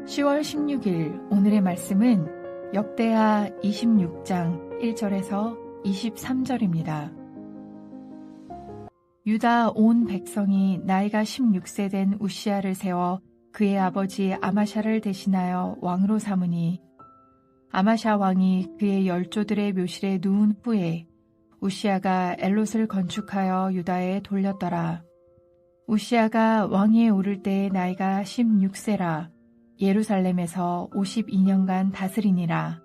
10월 16일 오늘의 말씀은 역대하 26장 1절에서 23절입니다. 유다 온 백성이 나이가 16세 된 우시야를 세워 그의 아버지 아마샤를 대신하여 왕으로 삼으니 아마샤 왕이 그의 열조들의 묘실에 누운 후에 우시야가 엘롯을 건축하여 유다에 돌렸더라. 우시야가 왕위에 오를 때의 나이가 16세라 예루살렘에서 52년간 다스리니라.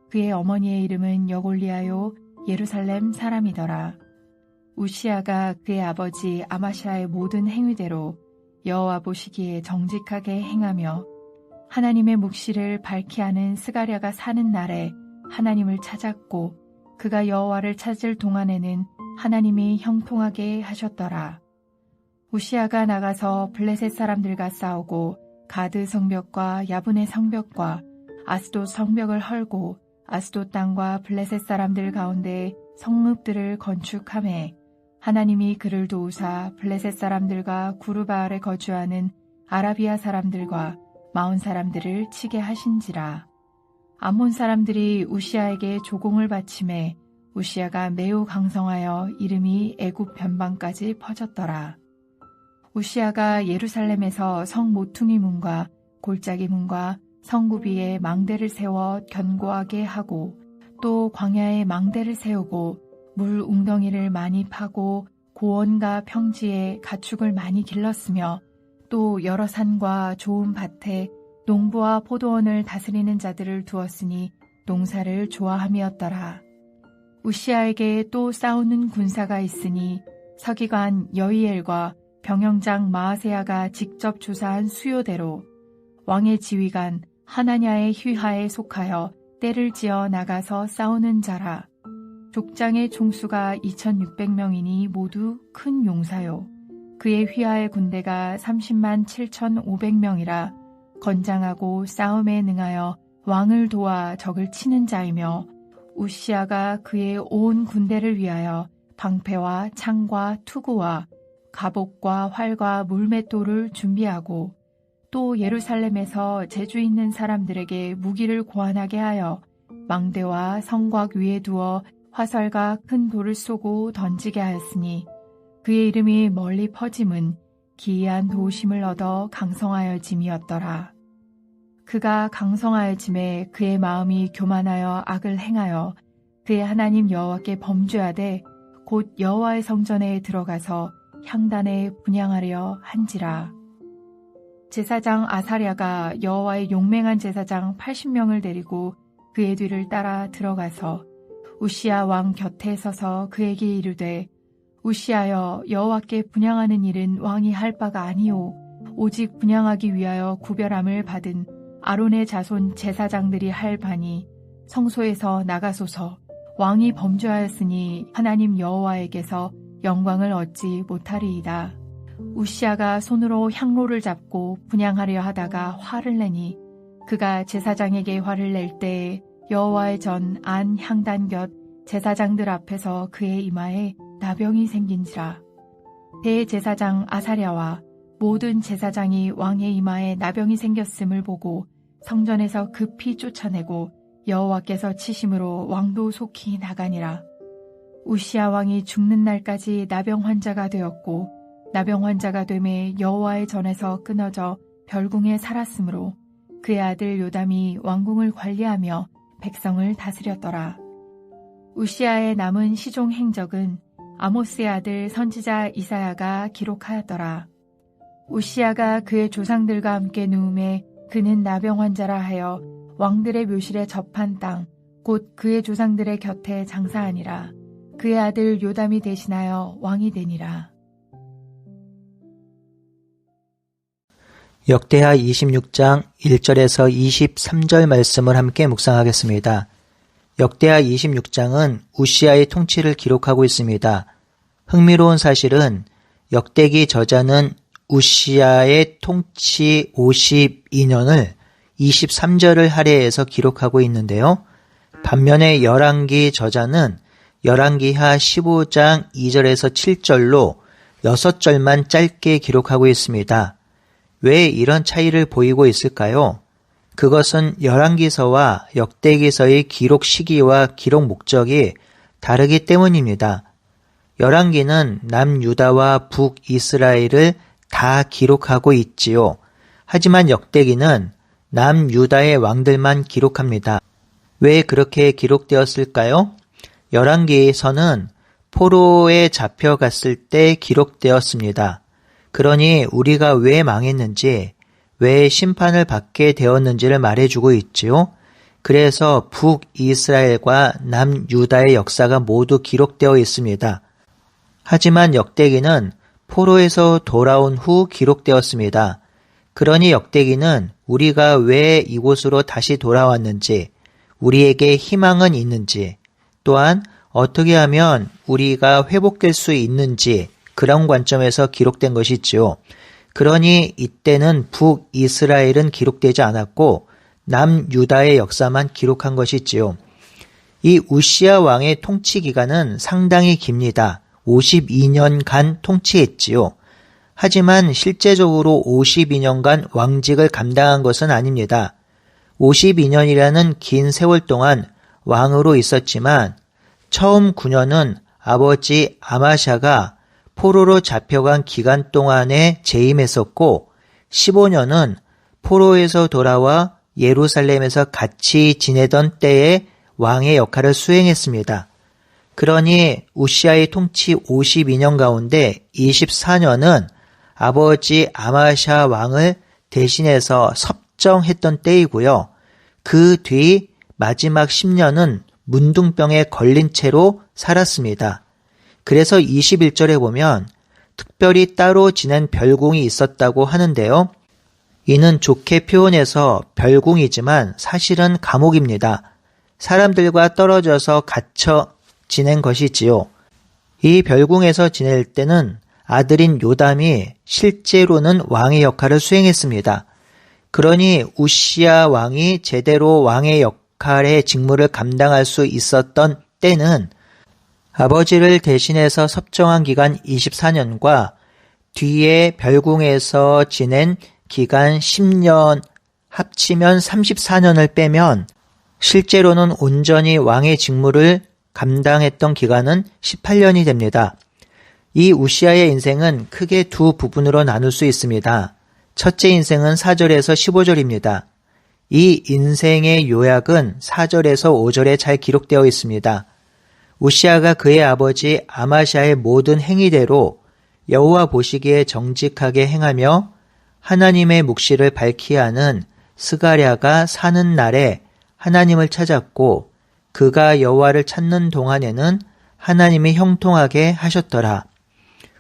그의 어머니의 이름은 여골리아요 예루살렘 사람이더라. 우시야가 그의 아버지 아마샤의 모든 행위대로 여호와 보시기에 정직하게 행하며 하나님의 묵시를 밝히 하는 스가랴가 사는 날에 하나님을 찾았고 그가 여호와를 찾을 동안에는 하나님이 형통하게 하셨더라. 우시야가 나가서 블레셋 사람들과 싸우고 가드 성벽과 야분의 성벽과 아스돗 성벽을 헐고 아스돗 땅과 블레셋 사람들 가운데 성읍들을 건축하매 하나님이 그를 도우사 블레셋 사람들과 구르바알에 거주하는 아라비아 사람들과 마온 사람들을 치게 하신지라. 암몬 사람들이 우시야에게 조공을 바치매 우시야가 매우 강성하여 이름이 애굽 변방까지 퍼졌더라. 우시야가 예루살렘에서 성 모퉁이 문과 골짜기 문과 성구비에 망대를 세워 견고하게 하고 또 광야에 망대를 세우고 물 웅덩이를 많이 파고 고원과 평지에 가축을 많이 길렀으며 또 여러 산과 좋은 밭에 농부와 포도원을 다스리는 자들을 두었으니 농사를 좋아함이었더라. 우시야에게 또 싸우는 군사가 있으니 서기관 여이엘과 병영장 마아세야가 직접 조사한 수요대로 왕의 지휘관 하나냐의 휘하에 속하여 떼를 지어 나가서 싸우는 자라. 족장의 총수가 2600명이니 모두 큰 용사요. 그의 휘하의 군대가 30만 7500명이라 건장하고 싸움에 능하여 왕을 도와 적을 치는 자이며 우시야가 그의 온 군대를 위하여 방패와 창과 투구와 갑옷과 활과 물맷돌을 준비하고 또 예루살렘에서 재주 있는 사람들에게 무기를 고안하게 하여 망대와 성곽 위에 두어 화살과 큰 돌을 쏘고 던지게 하였으니 그의 이름이 멀리 퍼짐은 기이한 도우심을 얻어 강성하여짐이었더라. 그가 강성하여짐에 그의 마음이 교만하여 악을 행하여 그의 하나님 여호와께 범죄하되 곧 여호와의 성전에 들어가서 향단에 분향하려 한지라. 제사장 아사랴가 여호와의 용맹한 제사장 80명을 데리고 그의 뒤를 따라 들어가서 우시야 왕 곁에 서서 그에게 이르되 우시야여 여호와께 분향하는 일은 왕이 할 바가 아니오 오직 분향하기 위하여 구별함을 받은 아론의 자손 제사장들이 할 바니 성소에서 나가소서. 왕이 범죄하였으니 하나님 여호와에게서 영광을 얻지 못하리이다. 우시야가 손으로 향로를 잡고 분향하려 하다가 화를 내니 그가 제사장에게 화를 낼 때에 여호와의 전 안 향단 곁 제사장들 앞에서 그의 이마에 나병이 생긴지라. 대제사장 아사랴와 모든 제사장이 왕의 이마에 나병이 생겼음을 보고 성전에서 급히 쫓아내고 여호와께서 치심으로 왕도 속히 나가니라. 우시야 왕이 죽는 날까지 나병 환자가 되었고 나병 환자가 되매 여호와의 전에서 끊어져 별궁에 살았으므로 그의 아들 요담이 왕궁을 관리하며 백성을 다스렸더라. 우시야의 남은 시종 행적은 아모스의 아들 선지자 이사야가 기록하였더라. 우시야가 그의 조상들과 함께 누움에 그는 나병 환자라 하여 왕들의 묘실에 접한 땅 곧 그의 조상들의 곁에 장사하니라. 그의 아들 요담이 대신하여 왕이 되니라. 역대하 26장 1절에서 23절 말씀을 함께 묵상하겠습니다. 역대하 26장은 우시야의 통치를 기록하고 있습니다. 흥미로운 사실은 역대기 저자는 우시야의 통치 52년을 23절을 할애해서 기록하고 있는데요. 반면에 열왕기 저자는 열왕기하 15장 2절에서 7절로 6절만 짧게 기록하고 있습니다. 왜 이런 차이를 보이고 있을까요? 그것은 열왕기서와 역대기서의 기록 시기와 기록 목적이 다르기 때문입니다. 열왕기는 남유다와 북이스라엘을 다 기록하고 있지요. 하지만 역대기는 남유다의 왕들만 기록합니다. 왜 그렇게 기록되었을까요? 열왕기서는 포로에 잡혀갔을 때 기록되었습니다. 그러니 우리가 왜 망했는지, 왜 심판을 받게 되었는지를 말해주고 있지요. 그래서 북이스라엘과 남유다의 역사가 모두 기록되어 있습니다. 하지만 역대기는 포로에서 돌아온 후 기록되었습니다. 그러니 역대기는 우리가 왜 이곳으로 다시 돌아왔는지, 우리에게 희망은 있는지, 또한 어떻게 하면 우리가 회복될 수 있는지 그런 관점에서 기록된 것이지요. 그러니 이때는 북이스라엘은 기록되지 않았고 남유다의 역사만 기록한 것이지요. 이 우시야 왕의 통치 기간은 상당히 깁니다. 52년간 통치했지요. 하지만 실제적으로 52년간 왕직을 감당한 것은 아닙니다. 52년이라는 긴 세월 동안 왕으로 있었지만 처음 9년은 아버지 아마샤가 포로로 잡혀간 기간 동안에 재임했었고 15년은 포로에서 돌아와 예루살렘에서 같이 지내던 때에 왕의 역할을 수행했습니다. 그러니 우시아의 통치 52년 가운데 24년은 아버지 아마샤 왕을 대신해서 섭정했던 때이고요. 그 뒤 마지막 10년은 문둥병에 걸린 채로 살았습니다. 그래서 21절에 보면 특별히 따로 지낸 별궁이 있었다고 하는데요. 이는 좋게 표현해서 별궁이지만 사실은 감옥입니다. 사람들과 떨어져서 갇혀 지낸 것이지요. 이 별궁에서 지낼 때는 아들인 요담이 실제로는 왕의 역할을 수행했습니다. 그러니 우시야 왕이 제대로 왕의 역할의 직무를 감당할 수 있었던 때는 아버지를 대신해서 섭정한 기간 24년과 뒤에 별궁에서 지낸 기간 10년 합치면 34년을 빼면 실제로는 온전히 왕의 직무를 감당했던 기간은 18년이 됩니다. 이 우시아의 인생은 크게 두 부분으로 나눌 수 있습니다. 첫째 인생은 4절에서 15절입니다. 이 인생의 요약은 4절에서 5절에 잘 기록되어 있습니다. 우시아가 그의 아버지 아마샤의 모든 행위대로 여호와 보시기에 정직하게 행하며 하나님의 묵시를 밝히 하는 스가랴가 사는 날에 하나님을 찾았고 그가 여호와를 찾는 동안에는 하나님이 형통하게 하셨더라.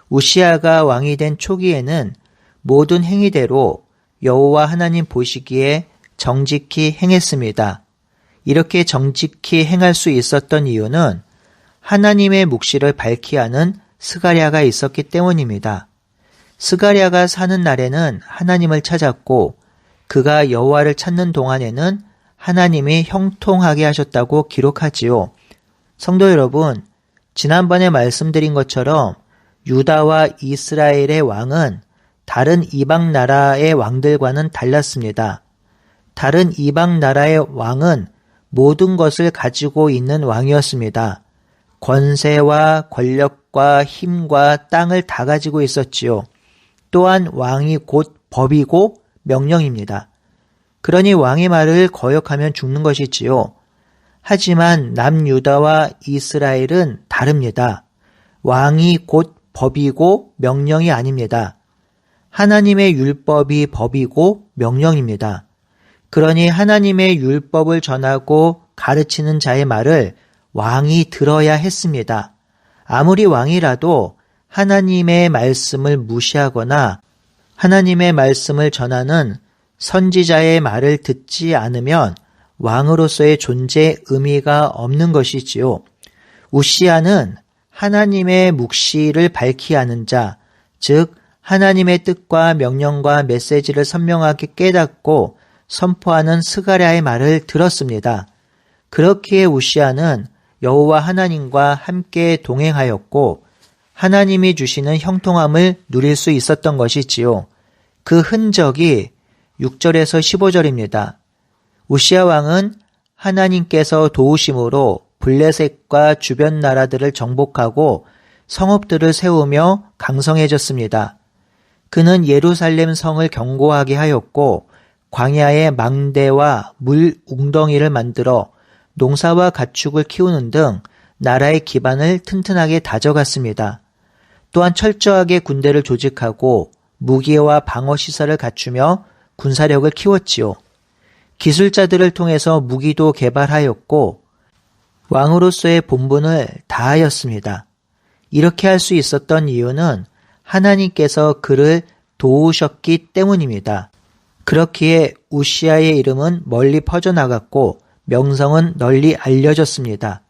우시아가 왕이 된 초기에는 모든 행위대로 여호와 하나님 보시기에 정직히 행했습니다. 이렇게 정직히 행할 수 있었던 이유는 하나님의 묵시를 밝히 하는 스가랴가 있었기 때문입니다. 스가랴가 사는 날에는 하나님을 찾았고 그가 여호와를 찾는 동안에는 하나님이 형통하게 하셨다고 기록하지요. 성도 여러분, 지난번에 말씀드린 것처럼 유다와 이스라엘의 왕은 다른 이방 나라의 왕들과는 달랐습니다. 다른 이방 나라의 왕은 모든 것을 가지고 있는 왕이었습니다. 권세와 권력과 힘과 땅을 다 가지고 있었지요. 또한 왕이 곧 법이고 명령입니다. 그러니 왕의 말을 거역하면 죽는 것이지요. 하지만 남유다와 이스라엘은 다릅니다. 왕이 곧 법이고 명령이 아닙니다. 하나님의 율법이 법이고 명령입니다. 그러니 하나님의 율법을 전하고 가르치는 자의 말을 왕이 들어야 했습니다. 아무리 왕이라도 하나님의 말씀을 무시하거나 하나님의 말씀을 전하는 선지자의 말을 듣지 않으면 왕으로서의 존재의 의미가 없는 것이지요. 우시아는 하나님의 묵시를 밝히 하는 자, 즉 하나님의 뜻과 명령과 메시지를 선명하게 깨닫고 선포하는 스가랴의 말을 들었습니다. 그렇기에 우시아는 여호와 하나님과 함께 동행하였고 하나님이 주시는 형통함을 누릴 수 있었던 것이지요. 그 흔적이 6절에서 15절입니다. 우시야 왕은 하나님께서 도우심으로 블레셋과 주변 나라들을 정복하고 성읍들을 세우며 강성해졌습니다. 그는 예루살렘 성을 견고하게 하였고 광야에 망대와 물 웅덩이를 만들어 농사와 가축을 키우는 등 나라의 기반을 튼튼하게 다져갔습니다. 또한 철저하게 군대를 조직하고 무기와 방어 시설을 갖추며 군사력을 키웠지요. 기술자들을 통해서 무기도 개발하였고 왕으로서의 본분을 다하였습니다. 이렇게 할 수 있었던 이유는 하나님께서 그를 도우셨기 때문입니다. 그렇기에 우시야의 이름은 멀리 퍼져나갔고 명성은 널리 알려졌습니다.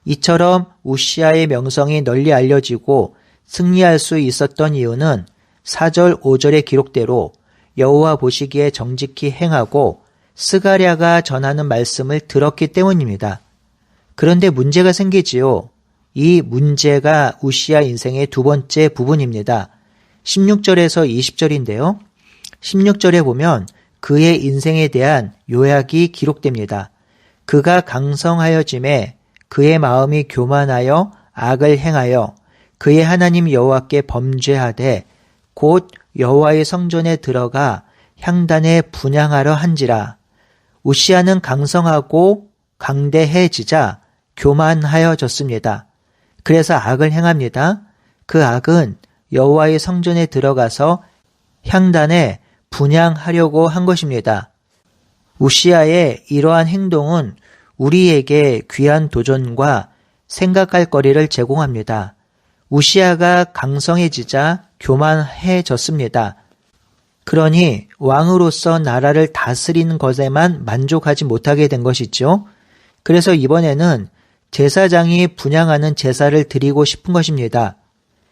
이처럼 우시야의 명성이 널리 알려지고 승리할 수 있었던 이유는 4절 5절의 기록대로 여호와 보시기에 정직히 행하고 스가랴가 전하는 말씀을 들었기 때문입니다. 그런데 문제가 생기지요. 이 문제가 우시야 인생의 두 번째 부분입니다. 16절에서 20절인데요. 16절에 보면 그의 인생에 대한 요약이 기록됩니다. 그가 강성하여짐에 그의 마음이 교만하여 악을 행하여 그의 하나님 여호와께 범죄하되 곧 여호와의 성전에 들어가 향단에 분향하려 한지라. 우시야는 강성하고 강대해지자 교만하여졌습니다. 그래서 악을 행합니다. 그 악은 여호와의 성전에 들어가서 향단에 분향하려고 한 것입니다. 우시야의 이러한 행동은 우리에게 귀한 도전과 생각할 거리를 제공합니다. 우시야가 강성해지자 교만해졌습니다. 그러니 왕으로서 나라를 다스리는 것에만 만족하지 못하게 된 것이죠. 그래서 이번에는 제사장이 분향하는 제사를 드리고 싶은 것입니다.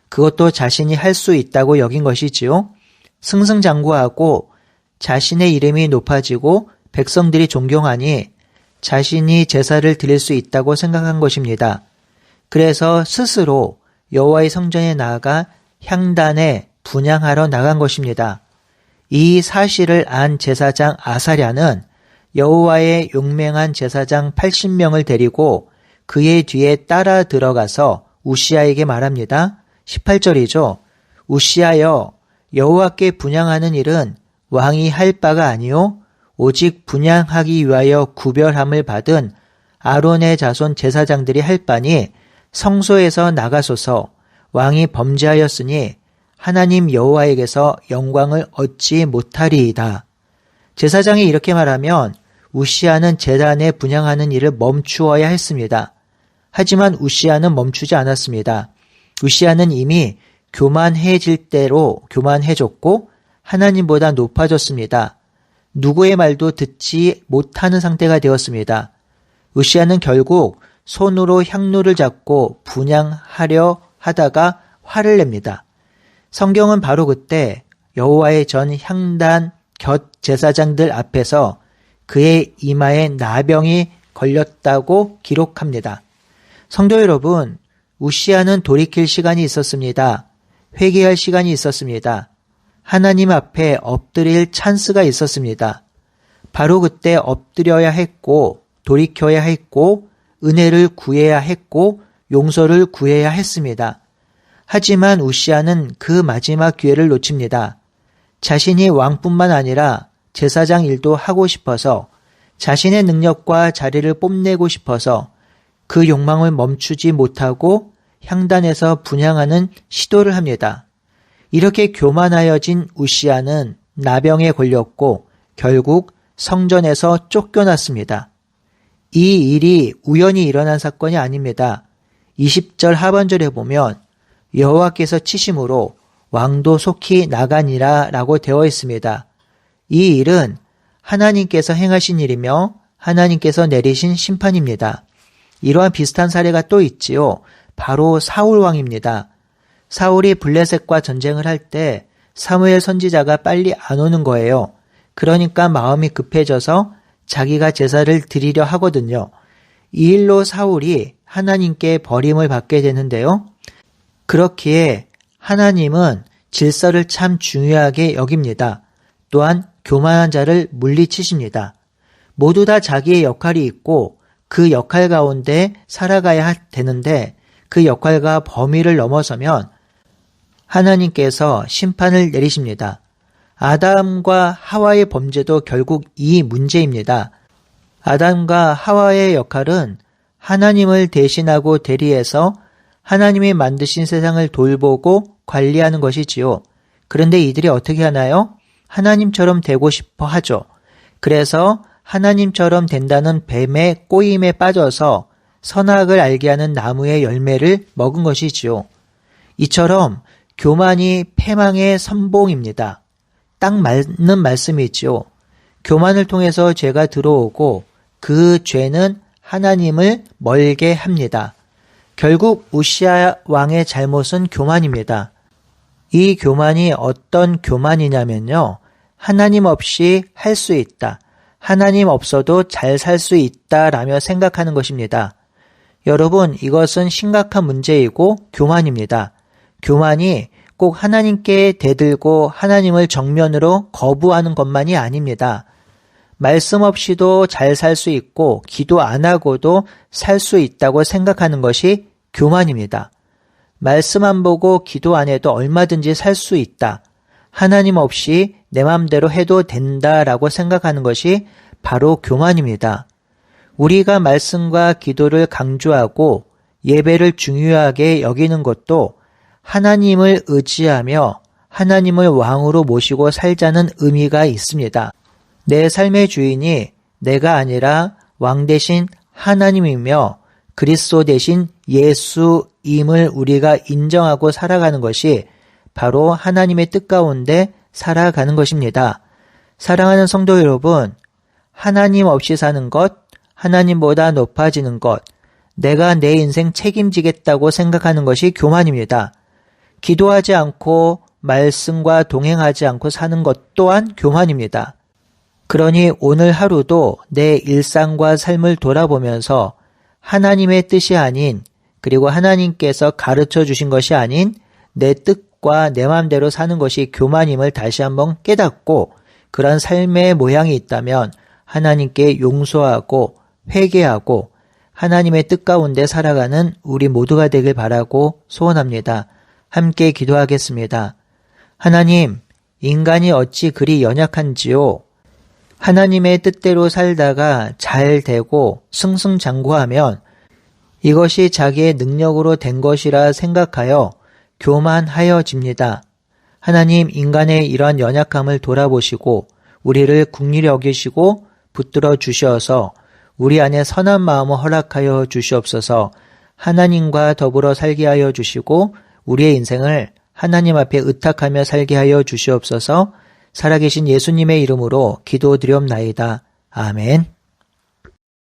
그것도 자신이 할 수 있다고 여긴 것이지요. 승승장구하고 자신의 이름이 높아지고 백성들이 존경하니 자신이 제사를 드릴 수 있다고 생각한 것입니다. 그래서 스스로 여호와의 성전에 나아가 향단에 분향하러 나간 것입니다. 이 사실을 안 제사장 아사랴는 여호와의 용맹한 제사장 80명을 데리고 그의 뒤에 따라 들어가서 우시야에게 말합니다. 18절이죠. 우시야여, 여호와께 분향하는 일은 왕이 할 바가 아니요 오직 분향하기 위하여 구별함을 받은 아론의 자손 제사장들이 할 바니 성소에서 나가소서. 왕이 범죄하였으니 하나님 여호와에게서 영광을 얻지 못하리이다. 제사장이 이렇게 말하면 우시야는 제단에 분향하는 일을 멈추어야 했습니다. 하지만 우시야는 멈추지 않았습니다. 우시야는 이미 교만해질 대로 교만해졌고 하나님보다 높아졌습니다. 누구의 말도 듣지 못하는 상태가 되었습니다. 우시야는 결국 손으로 향로를 잡고 분향하려 하다가 화를 냅니다. 성경은 바로 그때 여호와의 전 향단 곁 제사장들 앞에서 그의 이마에 나병이 걸렸다고 기록합니다. 성도 여러분, 우시야는 돌이킬 시간이 있었습니다. 회개할 시간이 있었습니다. 하나님 앞에 엎드릴 찬스가 있었습니다. 바로 그때 엎드려야 했고 돌이켜야 했고 은혜를 구해야 했고 용서를 구해야 했습니다. 하지만 우시야는 그 마지막 기회를 놓칩니다. 자신이 왕뿐만 아니라 제사장 일도 하고 싶어서 자신의 능력과 자리를 뽐내고 싶어서 그 욕망을 멈추지 못하고 향단에서 분향하는 시도를 합니다. 이렇게 교만하여진 우시야는 나병에 걸렸고 결국 성전에서 쫓겨났습니다. 이 일이 우연히 일어난 사건이 아닙니다. 20절 하반절에 보면 여호와께서 치심으로 왕도 속히 나가니라 라고 되어 있습니다. 이 일은 하나님께서 행하신 일이며 하나님께서 내리신 심판입니다. 이러한 비슷한 사례가 또 있지요. 바로 사울 왕입니다. 사울이 블레셋과 전쟁을 할 때 사무엘 선지자가 빨리 안 오는 거예요. 그러니까 마음이 급해져서 자기가 제사를 드리려 하거든요. 이 일로 사울이 하나님께 버림을 받게 되는데요. 그렇기에 하나님은 질서를 참 중요하게 여깁니다. 또한 교만한 자를 물리치십니다. 모두 다 자기의 역할이 있고 그 역할 가운데 살아가야 되는데 그 역할과 범위를 넘어서면 하나님께서 심판을 내리십니다. 아담과 하와의 범죄도 결국 이 문제입니다. 아담과 하와의 역할은 하나님을 대신하고 대리해서 하나님이 만드신 세상을 돌보고 관리하는 것이지요. 그런데 이들이 어떻게 하나요? 하나님처럼 되고 싶어 하죠. 그래서 하나님처럼 된다는 뱀의 꼬임에 빠져서 선악을 알게 하는 나무의 열매를 먹은 것이지요. 이처럼 교만이 패망의 선봉입니다. 딱 맞는 말씀이지요. 교만을 통해서 죄가 들어오고 그 죄는 하나님을 멀게 합니다. 결국 우시아 왕의 잘못은 교만입니다. 이 교만이 어떤 교만이냐면요. 하나님 없이 할 수 있다. 하나님 없어도 잘 살 수 있다라며 생각하는 것입니다. 여러분, 이것은 심각한 문제이고 교만입니다. 교만이 꼭 하나님께 대들고 하나님을 정면으로 거부하는 것만이 아닙니다. 말씀 없이도 잘 살 수 있고 기도 안 하고도 살 수 있다고 생각하는 것이 교만입니다. 말씀 안 보고 기도 안 해도 얼마든지 살 수 있다. 하나님 없이 내 맘대로 해도 된다라고 생각하는 것이 바로 교만입니다. 우리가 말씀과 기도를 강조하고 예배를 중요하게 여기는 것도 하나님을 의지하며 하나님을 왕으로 모시고 살자는 의미가 있습니다. 내 삶의 주인이 내가 아니라 왕 대신 하나님이며 그리스도 대신 예수임을 우리가 인정하고 살아가는 것이 바로 하나님의 뜻 가운데 살아가는 것입니다. 사랑하는 성도 여러분, 하나님 없이 사는 것, 하나님보다 높아지는 것, 내가 내 인생 책임지겠다고 생각하는 것이 교만입니다. 기도하지 않고 말씀과 동행하지 않고 사는 것 또한 교만입니다. 그러니 오늘 하루도 내 일상과 삶을 돌아보면서 하나님의 뜻이 아닌, 그리고 하나님께서 가르쳐 주신 것이 아닌 내 뜻과 내 마음대로 사는 것이 교만임을 다시 한번 깨닫고 그런 삶의 모양이 있다면 하나님께 용서하고 회개하고 하나님의 뜻 가운데 살아가는 우리 모두가 되길 바라고 소원합니다. 함께 기도하겠습니다. 하나님, 인간이 어찌 그리 연약한지요. 하나님의 뜻대로 살다가 잘 되고 승승장구하면 이것이 자기의 능력으로 된 것이라 생각하여 교만하여집니다. 하나님, 인간의 이러한 연약함을 돌아보시고 우리를 긍휼히 여기시고 붙들어 주셔서 우리 안에 선한 마음을 허락하여 주시옵소서. 하나님과 더불어 살게 하여 주시고 우리의 인생을 하나님 앞에 의탁하며 살게 하여 주시옵소서. 살아계신 예수님의 이름으로 기도드리옵나이다. 아멘.